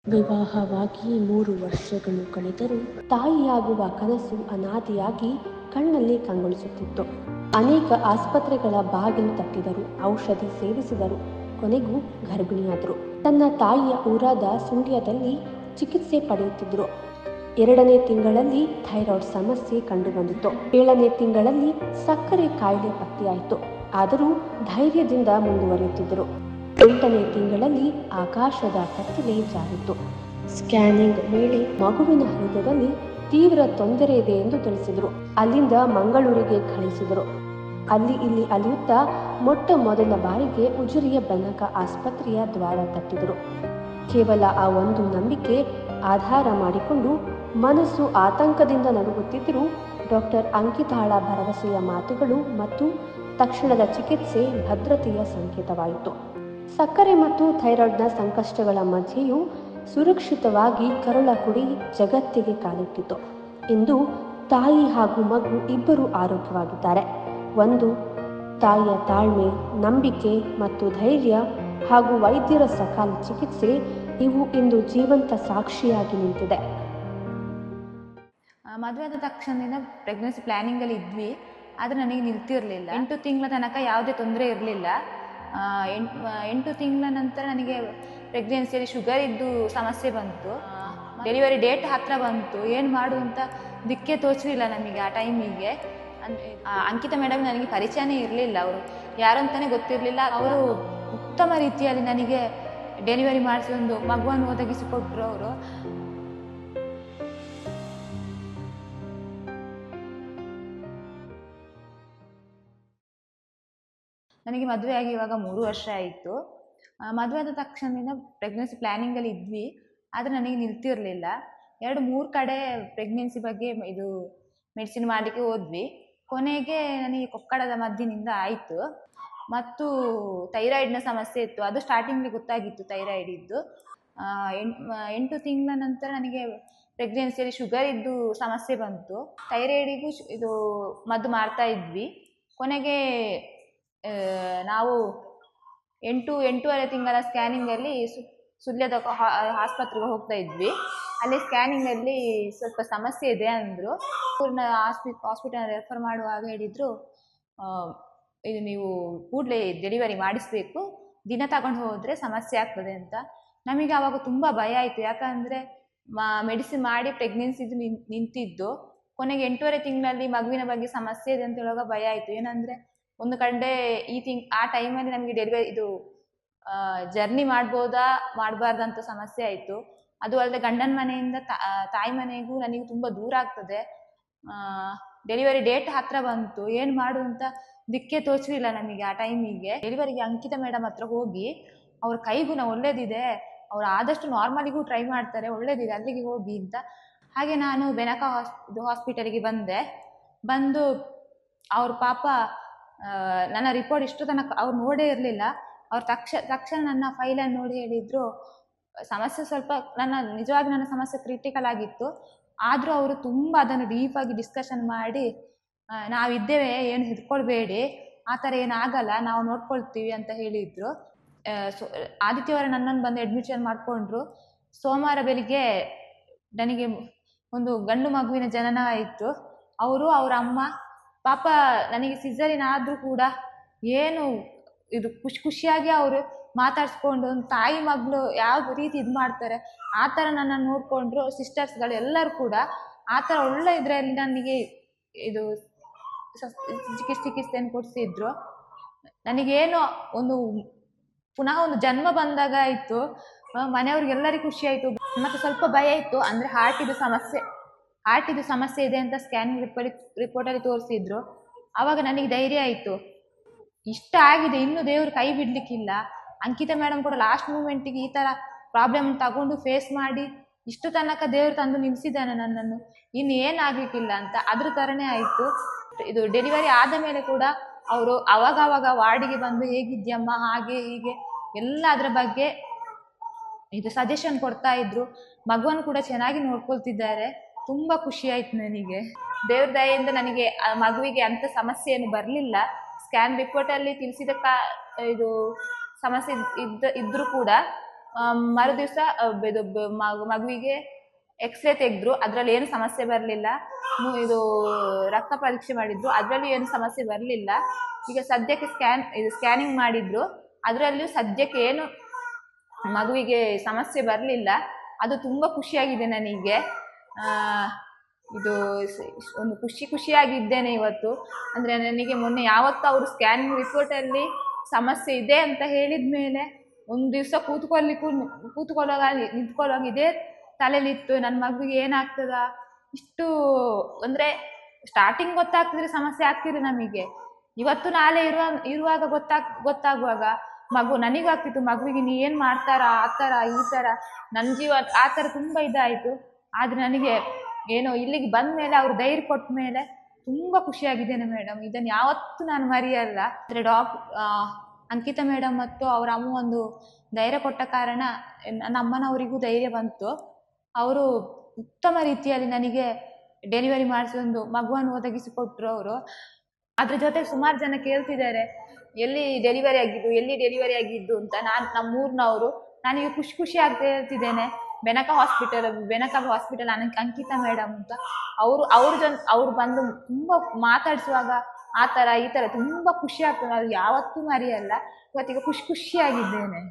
ವಿವಾಹವಾಗಿ 3 ವರ್ಷಗಳು ಕಳೆದರೂ ತಾಯಿಯಾಗುವ ಕನಸು ಅನಾದಿಯಾಗಿ ಕಣ್ಣಲ್ಲಿ ಕಂಗೊಳಿಸುತ್ತಿತ್ತು. ಅನೇಕ ಆಸ್ಪತ್ರೆಗಳ ಬಾಗಿಲು ತಟ್ಟಿದರು, ಔಷಧಿ ಸೇವಿಸಿದರು, ಕೊನೆಗೂ ಗರ್ಭಿಣಿಯಾದರು. ತನ್ನ ತಾಯಿಯ ಊರಾದ ಸುಳ್ಯದಲ್ಲಿ ಚಿಕಿತ್ಸೆ ಪಡೆಯುತ್ತಿದ್ದರು. 2ನೇ ತಿಂಗಳಲ್ಲಿ ಥೈರಾಯ್ಡ್ ಸಮಸ್ಯೆ ಕಂಡುಬಂದಿತ್ತು. 7ನೇ ತಿಂಗಳಲ್ಲಿ ಸಕ್ಕರೆ ಕಾಯಿಲೆ ಪತ್ತೆಯಾಯಿತು. ಆದರೂ ಧೈರ್ಯದಿಂದ ಮುಂದುವರಿಯುತ್ತಿದ್ದರು. 8ನೇ ತಿಂಗಳಲ್ಲಿ ಆಕಾಶದ ಕತ್ತಲೆ ಜಾರಿತು. ಸ್ಕ್ಯಾನಿಂಗ್ ವೇಳೆ ಮಗುವಿನ ಹೃದಯದಲ್ಲಿ ತೀವ್ರ ತೊಂದರೆ ಇದೆ ಎಂದು ತಿಳಿಸಿದರು. ಅಲ್ಲಿಂದ ಮಂಗಳೂರಿಗೆ ಕಳಿಸಿದರು. ಅಲ್ಲಿ ಇಲ್ಲಿ ಅಲಿಯುತ್ತಾ ಮೊಟ್ಟ ಮೊದಲ ಬಾರಿಗೆ ಉಜಿರೆಯ ಬೆನಕ ಆಸ್ಪತ್ರೆಯ ದ್ವಾರ ತಟ್ಟಿದರು. ಕೇವಲ ಆ ಒಂದು ನಂಬಿಕೆ ಆಧಾರ ಮಾಡಿಕೊಂಡು ಮನಸ್ಸು ಆತಂಕದಿಂದ ನಡುಗುತ್ತಿದ್ದರೂ ಡಾಕ್ಟರ್ ಅಂಕಿತಾಳ ಭರವಸೆಯ ಮಾತುಗಳು ಮತ್ತು ತಕ್ಷಣದ ಚಿಕಿತ್ಸೆ ಭದ್ರತೆಯ ಸಂಕೇತವಾಯಿತು. ಸಕ್ಕರೆ ಮತ್ತು ಥೈರಾಯ್ಡ್ನ ಸಂಕಷ್ಟಗಳ ಮಧ್ಯೆಯೂ ಸುರಕ್ಷಿತವಾಗಿ ಕರುಳ ಕುಡಿ ಜಗತ್ತಿಗೆ ಕಾಲಿಟ್ಟಿತು. ಇಂದು ತಾಯಿ ಹಾಗೂ ಮಗು ಇಬ್ಬರು ಆರೋಗ್ಯವಾಗಿದ್ದಾರೆ. ಒಂದು ತಾಯಿಯ ತಾಳ್ಮೆ, ನಂಬಿಕೆ ಮತ್ತು ಧೈರ್ಯ ಹಾಗೂ ವೈದ್ಯರ ಸಕಾಲ ಚಿಕಿತ್ಸೆ ಇವು ಇಂದು ಜೀವಂತ ಸಾಕ್ಷಿಯಾಗಿ ನಿಂತಿದೆ. ಮದುವೆ ಆದ ತಕ್ಷಣದಿಂದ ಪ್ರೆಗ್ನೆನ್ಸಿ ಪ್ಲ್ಯಾನಿಂಗಲ್ಲಿ ಇದ್ವಿ, ಆದರೆ ನನಗೆ ನಿಲ್ತಿರಲಿಲ್ಲ. 8 ತಿಂಗಳ ತನಕ ಯಾವುದೇ ತೊಂದರೆ ಇರಲಿಲ್ಲ. 8 ತಿಂಗಳ ನಂತರ ನನಗೆ ಪ್ರೆಗ್ನೆನ್ಸಿಯಲ್ಲಿ ಶುಗರ್ ಇದ್ದು ಸಮಸ್ಯೆ ಬಂತು. ಡೆಲಿವರಿ ಡೇಟ್ ಹತ್ತಿರ ಬಂತು. ಏನು ಮಾಡು ಅಂತ ದಿಕ್ಕೇ ತೋಚಲಿಲ್ಲ ನಮಗೆ ಆ ಟೈಮಿಗೆ. ಅಂಕಿತಾ ಮೇಡಮ್ ನನಗೆ ಪರಿಚಯನೇ ಇರಲಿಲ್ಲ. ಅವರು ಯಾರು ಅಂತಲೇ ಗೊತ್ತಿರಲಿಲ್ಲ. ಅವರು ಉತ್ತಮ ರೀತಿಯಲ್ಲಿ ನನಗೆ ಡೆಲಿವರಿ ಮಾಡಿಸಿ ಒಂದು ಮಗುವನ್ನು ಒದಗಿಸಿಕೊಟ್ರು. ಅವರು ನನಗೆ ಮದುವೆಯಾಗಿ ಇವಾಗ 3 ವರ್ಷ ಆಯಿತು. ಮದುವೆ ಆದ ತಕ್ಷಣದಿಂದ ಪ್ರೆಗ್ನೆನ್ಸಿ ಪ್ಲ್ಯಾನಿಂಗಲ್ಲಿ ಇದ್ವಿ, ಆದರೆ ನನಗೆ ನಿಲ್ತಿರಲಿಲ್ಲ. 2-3 ಕಡೆ ಪ್ರೆಗ್ನೆನ್ಸಿ ಬಗ್ಗೆ ಇದು ಮೆಡಿಸಿನ್ ಮಾಡಲಿಕ್ಕೆ ಹೋದ್ವಿ. ಕೊನೆಗೆ ನನಗೆ ಕೊಕ್ಕಡದ ಮದ್ದಿನಿಂದ ಆಯಿತು. ಮತ್ತು ಥೈರಾಯ್ಡ್ನ ಸಮಸ್ಯೆ ಇತ್ತು. ಅದು ಸ್ಟಾರ್ಟಿಂಗಲ್ಲಿ ಗೊತ್ತಾಗಿತ್ತು ಥೈರಾಯ್ಡ್ ಇದ್ದು. 8 ತಿಂಗಳ ನಂತರ ನನಗೆ ಪ್ರೆಗ್ನೆನ್ಸಿಯಲ್ಲಿ ಶುಗರ್ ಇದ್ದು ಸಮಸ್ಯೆ ಬಂತು. ಥೈರಾಯ್ಡಿಗೂ ಇದು ಮದ್ದು ಮಾಡ್ತಾ ಇದ್ವಿ. ಕೊನೆಗೆ ನಾವು 8-8.5 ತಿಂಗಳ ಸ್ಕ್ಯಾನಿಂಗಲ್ಲಿ ಸುಳ್ಯದ ಆಸ್ಪತ್ರೆಗೆ ಹೋಗ್ತಾ ಇದ್ವಿ. ಅಲ್ಲಿ ಸ್ಕ್ಯಾನಿಂಗಲ್ಲಿ ಸ್ವಲ್ಪ ಸಮಸ್ಯೆ ಇದೆ ಅಂದರು. ಹಾಸ್ಪಿಟಲ್ ರೆಫರ್ ಮಾಡುವಾಗ ಹೇಳಿದರು, ಇದು ನೀವು ಕೂಡಲೇ ಡೆಲಿವರಿ ಮಾಡಿಸಬೇಕು, ದಿನ ತಗೊಂಡು ಹೋದರೆ ಸಮಸ್ಯೆ ಆಗ್ತದೆ ಅಂತ. ನಮಗೆ ಆವಾಗ ತುಂಬ ಭಯ ಆಯಿತು. ಯಾಕಂದರೆ ಮೆಡಿಸಿನ್ ಮಾಡಿ ಪ್ರೆಗ್ನೆನ್ಸಿದು ನಿಂತಿದ್ದು. ಕೊನೆಗೆ 8.5 ತಿಂಗಳಲ್ಲಿ ಮಗುವಿನ ಬಗ್ಗೆ ಸಮಸ್ಯೆ ಇದೆ ಅಂತ ಹೇಳುವಾಗ ಭಯ ಆಯಿತು. ಏನಂದರೆ ಒಂದು ಕಡೆ ಆ ಟೈಮಲ್ಲಿ ನಮಗೆ ಡೆಲಿವರಿ ಇದು ಜರ್ನಿ ಮಾಡ್ಬೋದಾ ಮಾಡಬಾರ್ದಂತ ಸಮಸ್ಯೆ ಆಯಿತು. ಅದು ಅಲ್ಲದೆ ಗಂಡನ ಮನೆಯಿಂದ ತಾಯಿ ಮನೆಗೂ ನನಗೆ ತುಂಬ ದೂರ ಆಗ್ತದೆ. ಡೆಲಿವರಿ ಡೇಟ್ ಹತ್ತಿರ ಬಂತು. ಏನು ಮಾಡು ಅಂತ ದಿಕ್ಕೇ ತೋಚಲಿಲ್ಲ ನಮಗೆ ಆ ಟೈಮಿಗೆ. ಡೆಲಿವರಿಗೆ ಅಂಕಿತಾ ಮೇಡಮ್ ಹತ್ರ ಹೋಗಿ ಅವ್ರ ಕೈಗುಣ ಒಳ್ಳೇದಿದೆ, ಅವ್ರು ಆದಷ್ಟು ನಾರ್ಮಲಿಗೂ ಟ್ರೈ ಮಾಡ್ತಾರೆ, ಒಳ್ಳೇದಿದೆ, ಅಲ್ಲಿಗೆ ಹೋಗಿ ಅಂತ. ಹಾಗೆ ನಾನು ಬೆನಕ ಹಾಸ್ಪಿಟಲಿಗೆ ಬಂದು ಅವ್ರ ಪಾಪ ನನ್ನ ರಿಪೋರ್ಟ್ ಇಷ್ಟು ತನಕ ಅವ್ರು ನೋಡೇ ಇರಲಿಲ್ಲ. ಅವ್ರು ತಕ್ಷಣ ನನ್ನ ಫೈಲನ್ನು ನೋಡಿ ಹೇಳಿದರು, ಸಮಸ್ಯೆ ಸ್ವಲ್ಪ ನಿಜವಾಗಿ ನನ್ನ ಸಮಸ್ಯೆ ಕ್ರಿಟಿಕಲ್ ಆಗಿತ್ತು. ಆದರೂ ಅವರು ತುಂಬ ಅದನ್ನು ಡೀಪಾಗಿ ಡಿಸ್ಕಷನ್ ಮಾಡಿ, ನಾವಿದ್ದೇವೆ, ಏನು ಹೆದ್ಕೊಳ್ಬೇಡಿ, ಆ ಥರ ಏನಾಗಲ್ಲ, ನಾವು ನೋಡ್ಕೊಳ್ತೀವಿ ಅಂತ ಹೇಳಿದರು. ಆದಿತ್ಯವಾರ ನನ್ನನ್ನು ಬಂದು ಅಡ್ಮಿಷನ್ ಮಾಡಿಕೊಂಡ್ರು. ಸೋಮವಾರ ಬೆಳಿಗ್ಗೆ ನನಗೆ ಒಂದು ಗಂಡು ಮಗುವಿನ ಜನನ ಆಯಿತು. ಅವರ ಅಮ್ಮ ಪಾಪ ನನಗೆ ಸಿಸರಿನ್ ಆದರೂ ಕೂಡ ಏನು ಇದು ಖುಷಿಯಾಗಿ ಅವರು ಮಾತಾಡಿಸ್ಕೊಂಡು, ಒಂದು ತಾಯಿ ಮಗಳು ಯಾವ ರೀತಿ ಇದು ಮಾಡ್ತಾರೆ ಆ ಥರ ನನ್ನನ್ನು ನೋಡಿಕೊಂಡ್ರು. ಸಿಸ್ಟರ್ಸ್ಗಳು ಎಲ್ಲರೂ ಕೂಡ ಆ ಥರ ಒಳ್ಳೆ ಇದರಲ್ಲಿ ನನಗೆ ಇದು ಚಿಕಿತ್ಸೆಯನ್ನು ಕೊಡಿಸಿದ್ರು. ನನಗೇನು ಪುನಃ ಒಂದು ಜನ್ಮ ಬಂದಾಗ ಆಯಿತು. ಮನೆಯವ್ರಿಗೆಲ್ಲರಿಗೂ ಖುಷಿ ಆಯಿತು. ಮತ್ತು ಸ್ವಲ್ಪ ಭಯ ಇತ್ತು. ಅಂದರೆ ಹಾರ್ಟಿದು ಸಮಸ್ಯೆ ಇದೆ ಅಂತ ಸ್ಕ್ಯಾನಿಂಗ್ ರಿಪೋರ್ಟಲ್ಲಿ ತೋರಿಸಿದ್ರು. ಆವಾಗ ನನಗೆ ಧೈರ್ಯ ಆಯಿತು, ಇಷ್ಟ ಆಗಿದೆ, ಇನ್ನೂ ದೇವರು ಕೈ ಬಿಡಲಿಕ್ಕಿಲ್ಲ. ಅಂಕಿತಾ ಮೇಡಮ್ ಕೂಡ ಲಾಸ್ಟ್ ಮೂಮೆಂಟಿಗೆ ಈ ಥರ ಪ್ರಾಬ್ಲಮ್ ತಗೊಂಡು ಫೇಸ್ ಮಾಡಿ ಇಷ್ಟು ತನಕ ದೇವರು ತಂದು ನಿಲ್ಲಿಸಿದ್ದಾನೆ ನನ್ನನ್ನು, ಇನ್ನು ಏನಾಗಲಿಕ್ಕಿಲ್ಲ ಅಂತ. ಅದ್ರ ಥರನೇ ಆಯಿತು. ಇದು ಡೆಲಿವರಿ ಆದ ಮೇಲೆ ಕೂಡ ಅವರು ಅವಾಗವಾಗ ವಾರ್ಡಿಗೆ ಬಂದು ಹೇಗಿದ್ಯಮ್ಮ, ಹಾಗೆ ಹೀಗೆ ಎಲ್ಲ ಅದರ ಬಗ್ಗೆ ಇದು ಸಜೆಷನ್ ಕೊಡ್ತಾ ಇದ್ರು. ಮಗುವನ್ನು ಕೂಡ ಚೆನ್ನಾಗಿ ನೋಡ್ಕೊಳ್ತಿದ್ದಾರೆ. ತುಂಬ ಖುಷಿ ಆಯಿತು ನನಗೆ. ದೇವ್ರ ದಯೆಯಿಂದ ನನಗೆ ಆ ಮಗುವಿಗೆ ಅಂಥ ಸಮಸ್ಯೆ ಏನು ಬರಲಿಲ್ಲ. ಸ್ಕ್ಯಾನ್ ರಿಪೋರ್ಟಲ್ಲಿ ತಿಳಿಸಿದ ಇದು ಸಮಸ್ಯೆ ಇದ್ದರೂ ಕೂಡ ಮರುದಿವಸ ಇದು ಮಗುವಿಗೆ ಎಕ್ಸ್ರೇ ತೆಗೆದ್ರು, ಅದರಲ್ಲಿ ಏನು ಸಮಸ್ಯೆ ಬರಲಿಲ್ಲ. ಇದು ರಕ್ತ ಪರೀಕ್ಷೆ ಮಾಡಿದ್ರು, ಅದರಲ್ಲಿ ಏನು ಸಮಸ್ಯೆ ಬರಲಿಲ್ಲ. ಈಗ ಸದ್ಯಕ್ಕೆ ಸ್ಕ್ಯಾನಿಂಗ್ ಮಾಡಿದ್ರು, ಅದರಲ್ಲಿಯೂ ಸದ್ಯಕ್ಕೆ ಏನು ಮಗುವಿಗೆ ಸಮಸ್ಯೆ ಬರಲಿಲ್ಲ. ಅದು ತುಂಬ ಖುಷಿಯಾಗಿದೆ ನನಗೆ. ಇದು ಒಂದು ಖುಷಿಯಾಗಿದ್ದೇನೆ ಇವತ್ತು. ಅಂದರೆ ನನಗೆ ಮೊನ್ನೆ ಯಾವತ್ತು ಅವರು ಸ್ಕ್ಯಾನಿಂಗ್ ರಿಪೋರ್ಟಲ್ಲಿ ಸಮಸ್ಯೆ ಇದೆ ಅಂತ ಹೇಳಿದ ಮೇಲೆ ಒಂದು ದಿವಸ ಕೂತ್ಕೊಳ್ಳುವಾಗ ನಿಂತ್ಕೊಳ್ಳುವಾಗ ಇದೇ ತಲೆಯಲ್ಲಿತ್ತು, ನನ್ನ ಮಗುವಿಗೆ ಏನಾಗ್ತದ ಇಷ್ಟು. ಅಂದರೆ ಸ್ಟಾರ್ಟಿಂಗ್ ಗೊತ್ತಾಗ್ತಿದ್ರೆ ಸಮಸ್ಯೆ ಆಗ್ತಿದೆ ನಮಗೆ, ಇವತ್ತು ನಾಳೆ ಇರುವಾಗ ಗೊತ್ತಾಗುವಾಗ ಮಗು ನನಗಾಗ್ತಿತ್ತು, ಮಗುವಿಗೆ ನೀ ಏನು ಮಾಡ್ತಾರಾ ಆ ಥರ ಈ ಥರ, ನನ್ನ ಜೀವ ಆ ಥರ ತುಂಬ ಇದಾಯಿತು. ಆದರೆ ನನಗೆ ಏನೋ ಇಲ್ಲಿಗೆ ಬಂದ ಮೇಲೆ ಅವ್ರು ಧೈರ್ಯ ಕೊಟ್ಟ ಮೇಲೆ ತುಂಬ ಖುಷಿಯಾಗಿದ್ದೇನೆ ಮೇಡಮ್. ಇದನ್ನು ಯಾವತ್ತೂ ನಾನು ಮರೆಯಲ್ಲ. ಅಂದರೆ ಅಂಕಿತಾ ಮೇಡಮ್ ಮತ್ತು ಅವರ ಅಮ್ಮ ಒಂದು ಧೈರ್ಯ ಕೊಟ್ಟ ಕಾರಣ ನನ್ನ ಅಮ್ಮನವರಿಗೂ ಧೈರ್ಯ ಬಂತು. ಅವರು ಉತ್ತಮ ರೀತಿಯಲ್ಲಿ ನನಗೆ ಡೆಲಿವರಿ ಮಾಡಿಸಿ ಒಂದು ಮಗುವನ್ನು ಒದಗಿಸಿಕೊಟ್ರು ಅವರು. ಅದ್ರ ಜೊತೆ ಸುಮಾರು ಜನ ಕೇಳ್ತಿದ್ದಾರೆ ಎಲ್ಲಿ ಡೆಲಿವರಿ ಆಗಿದ್ದು ಅಂತ. ನಮ್ಮೂರಿನವರು. ನನಗೆ ಖುಷಿ ಆಗ್ತಾ ಹೇಳ್ತಿದ್ದೇನೆ, ಬೆನಕ ಹಾಸ್ಪಿಟಲ್ ಅಂಕಿತಾ ಮೇಡಮ್ ಅಂತ. ಅವ್ರು ಬಂದು ತುಂಬ ಮಾತಾಡಿಸುವಾಗ ಆ ಥರ ಈ ಥರ ತುಂಬ ಖುಷಿ ಆಗ್ತದೆ. ಅದು ಯಾವತ್ತೂ ಮರೆಯಲ್ಲ. ಇವತ್ತಿಗೆ ಖುಷಿಯಾಗಿದ್ದೇನೆ.